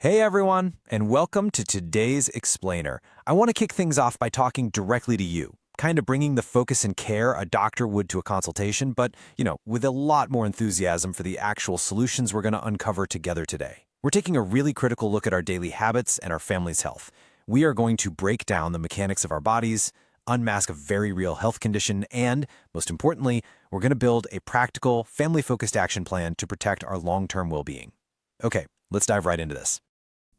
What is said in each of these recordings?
Hey everyone, and welcome to today's Explainer. I want to kick things off by talking directly to you, kind of bringing the focus and care a doctor would to a consultation, but, with a lot more enthusiasm for the actual solutions we're going to uncover together today. We're taking a really critical look at our daily habits and our family's health. We are going to break down the mechanics of our bodies, unmask a very real health condition, and, most importantly, we're going to build a practical, family-focused action plan to protect our long-term well-being. Okay, let's dive right into this.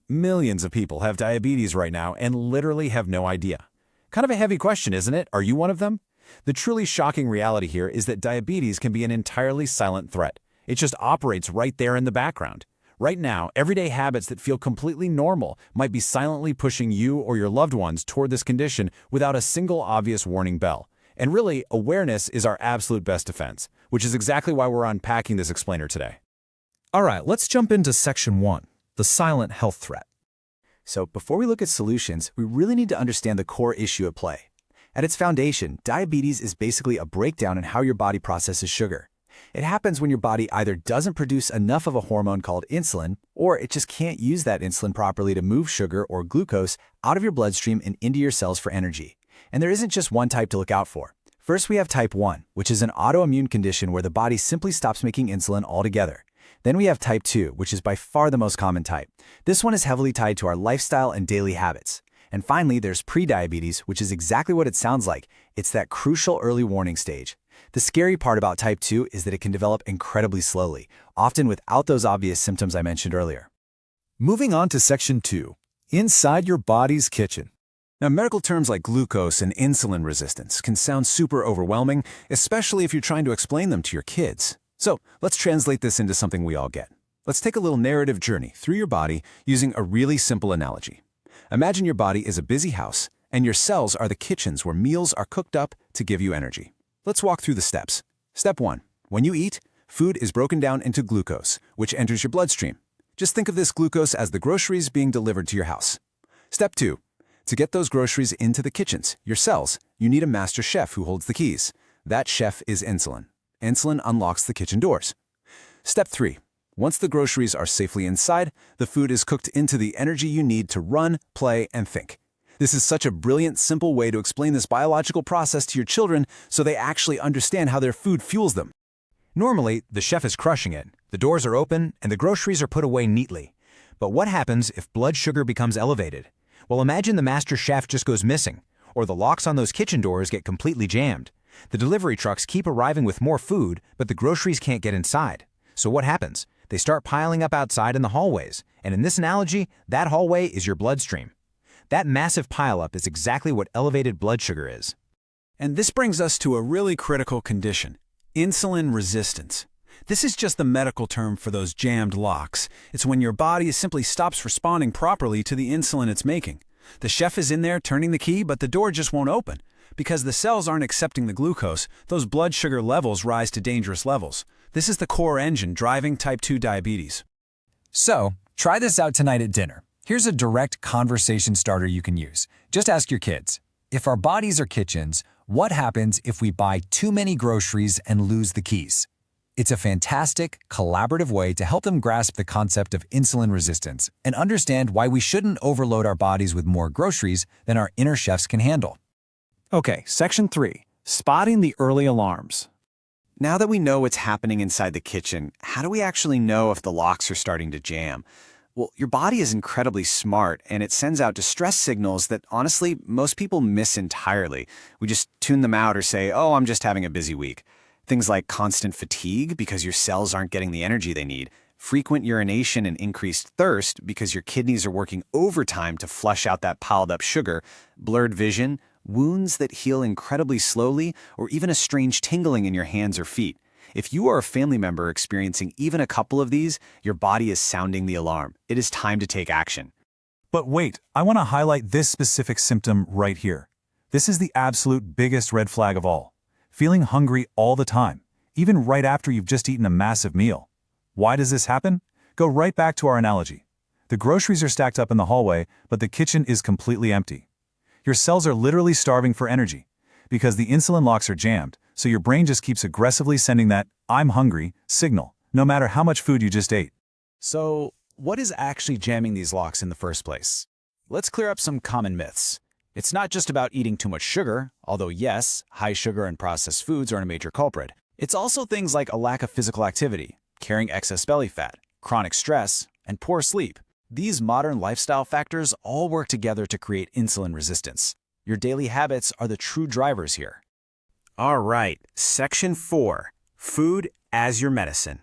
Millions of people have diabetes right now and literally have no idea. Kind of a heavy question, isn't it? Are you one of them? The truly shocking reality here is that diabetes can be an entirely silent threat. It just operates right there in the background. Right now, everyday habits that feel completely normal might be silently pushing you or your loved ones toward this condition without a single obvious warning bell. And really, awareness is our absolute best defense, which is exactly why we're unpacking this explainer today. All right, let's jump into section 1. The silent health threat. So before we look at solutions, we really need to understand the core issue at play. At its foundation, diabetes is basically a breakdown in how your body processes sugar. It happens when your body either doesn't produce enough of a hormone called insulin, or it just can't use that insulin properly to move sugar or glucose out of your bloodstream and into your cells for energy. And there isn't just one type to look out for. First, we have type 1, which is an autoimmune condition where the body simply stops making insulin altogether. Then we have type 2, which is by far the most common type. This one is heavily tied to our lifestyle and daily habits. And finally, there's prediabetes, which is exactly what it sounds like. It's that crucial early warning stage. The scary part about type 2 is that it can develop incredibly slowly, often without those obvious symptoms I mentioned earlier. Moving on to section 2, inside your body's kitchen. Now, medical terms like glucose and insulin resistance can sound super overwhelming, especially if you're trying to explain them to your kids. So let's translate this into something we all get. Let's take a little narrative journey through your body using a really simple analogy. Imagine your body is a busy house, and your cells are the kitchens where meals are cooked up to give you energy. Let's walk through the steps. Step 1. When you eat, food is broken down into glucose, which enters your bloodstream. Just think of this glucose as the groceries being delivered to your house. Step 2. To get those groceries into the kitchens, your cells, you need a master chef who holds the keys. That chef is insulin. Insulin unlocks the kitchen doors. Step 3. Once the groceries are safely inside, the food is cooked into the energy you need to run, play, and think. This is such a brilliant, simple way to explain this biological process to your children so they actually understand how their food fuels them. Normally, the chef is crushing it. The doors are open, and the groceries are put away neatly. But what happens if blood sugar becomes elevated? Well, imagine the master chef just goes missing, or the locks on those kitchen doors get completely jammed. The delivery trucks keep arriving with more food, but the groceries can't get inside. So what happens? They start piling up outside in the hallways, and in this analogy, that hallway is your bloodstream. That massive pileup is exactly what elevated blood sugar is. And this brings us to a really critical condition, insulin resistance. This is just the medical term for those jammed locks. It's when your body simply stops responding properly to the insulin it's making. The chef is in there turning the key, but the door just won't open. Because the cells aren't accepting the glucose, those blood sugar levels rise to dangerous levels. This is the core engine driving type 2 diabetes. So, try this out tonight at dinner. Here's a direct conversation starter you can use. Just ask your kids, if our bodies are kitchens, what happens if we buy too many groceries and lose the keys? It's a fantastic, collaborative way to help them grasp the concept of insulin resistance and understand why we shouldn't overload our bodies with more groceries than our inner chefs can handle. Okay, section 3, spotting the early alarms. Now that we know what's happening inside the kitchen, how do we actually know if the locks are starting to jam? Well, your body is incredibly smart, and it sends out distress signals that, honestly, most people miss entirely. We just tune them out or say, oh, I'm just having a busy week. Things like constant fatigue because your cells aren't getting the energy they need, frequent urination and increased thirst because your kidneys are working overtime to flush out that piled up sugar, blurred vision, wounds that heal incredibly slowly, or even a strange tingling in your hands or feet. If you are a family member experiencing even a couple of these, your body is sounding the alarm. It is time to take action. But wait, I want to highlight this specific symptom right here. This is the absolute biggest red flag of all. Feeling hungry all the time, even right after you've just eaten a massive meal. Why does this happen? Go right back to our analogy. The groceries are stacked up in the hallway, but the kitchen is completely empty. Your cells are literally starving for energy because the insulin locks are jammed, so your brain just keeps aggressively sending that "I'm hungry" signal, no matter how much food you just ate. So, what is actually jamming these locks in the first place? Let's clear up some common myths. It's not just about eating too much sugar, although yes, high sugar and processed foods are a major culprit. It's also things like a lack of physical activity, carrying excess belly fat, chronic stress, and poor sleep. These modern lifestyle factors all work together to create insulin resistance. Your daily habits are the true drivers here. All right, Section 4, Food as Your Medicine.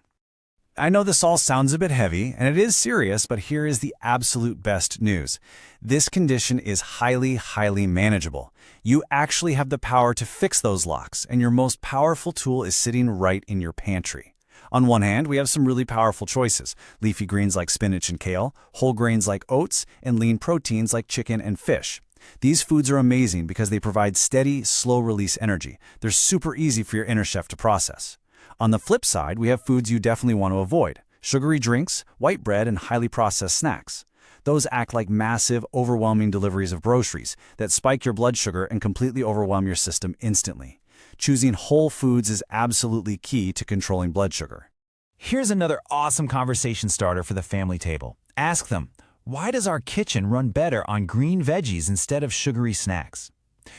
I know this all sounds a bit heavy, and it is serious, but here is the absolute best news. This condition is highly manageable. You actually have the power to fix those locks, and your most powerful tool is sitting right in your pantry. On one hand, we have some really powerful choices: leafy greens like spinach and kale, whole grains like oats, and lean proteins like chicken and fish. These foods are amazing because they provide steady, slow-release energy. They're super easy for your inner chef to process. On the flip side, we have foods you definitely want to avoid: sugary drinks, white bread, and highly processed snacks. Those act like massive, overwhelming deliveries of groceries that spike your blood sugar and completely overwhelm your system instantly. Choosing whole foods is absolutely key to controlling blood sugar. Here's another awesome conversation starter for the family table. Ask them, why does our kitchen run better on green veggies instead of sugary snacks?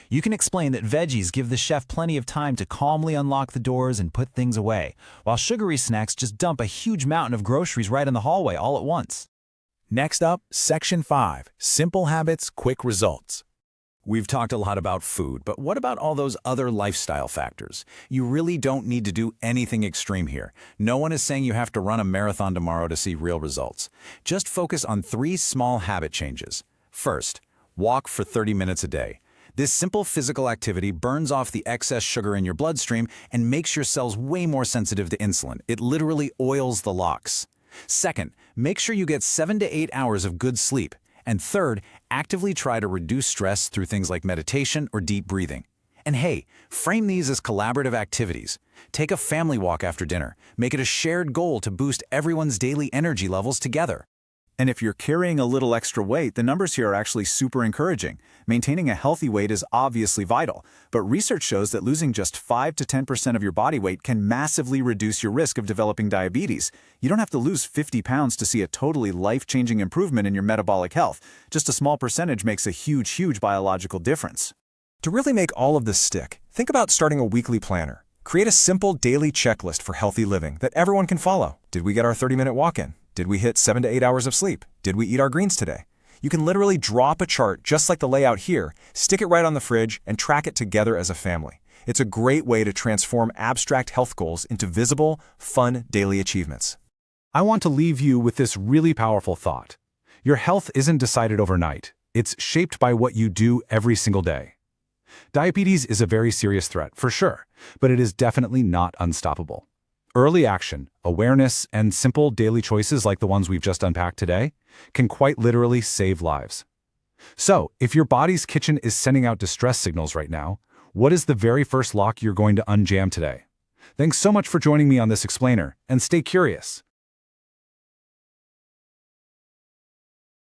You can explain that veggies give the chef plenty of time to calmly unlock the doors and put things away, while sugary snacks just dump a huge mountain of groceries right in the hallway all at once. Next up, Section 5, Simple Habits, Quick Results. We've talked a lot about food, but what about all those other lifestyle factors? You really don't need to do anything extreme here. No one is saying you have to run a marathon tomorrow to see real results. Just focus on 3 small habit changes. First, walk for 30 minutes a day. This simple physical activity burns off the excess sugar in your bloodstream and makes your cells way more sensitive to insulin. It literally oils the locks. Second, make sure you get 7 to 8 hours of good sleep. And third, actively try to reduce stress through things like meditation or deep breathing. And hey, frame these as collaborative activities. Take a family walk after dinner. Make it a shared goal to boost everyone's daily energy levels together. And if you're carrying a little extra weight, the numbers here are actually super encouraging. Maintaining a healthy weight is obviously vital, but research shows that losing just 5 to 10% of your body weight can massively reduce your risk of developing diabetes. You don't have to lose 50 pounds to see a totally life-changing improvement in your metabolic health. Just a small percentage makes a huge biological difference. To really make all of this stick, think about starting a weekly planner. Create a simple daily checklist for healthy living that everyone can follow. Did we get our 30-minute walk-in? Did we hit 7 to 8 hours of sleep? Did we eat our greens today? You can literally drop a chart just like the layout here, stick it right on the fridge, and track it together as a family. It's a great way to transform abstract health goals into visible, fun daily achievements. I want to leave you with this really powerful thought. Your health isn't decided overnight. It's shaped by what you do every single day. Diabetes is a very serious threat, for sure, but it is definitely not unstoppable. Early action, awareness, and simple daily choices like the ones we've just unpacked today can quite literally save lives. So, if your body's kitchen is sending out distress signals right now, what is the very first lock you're going to unjam today? Thanks so much for joining me on this explainer, and stay curious.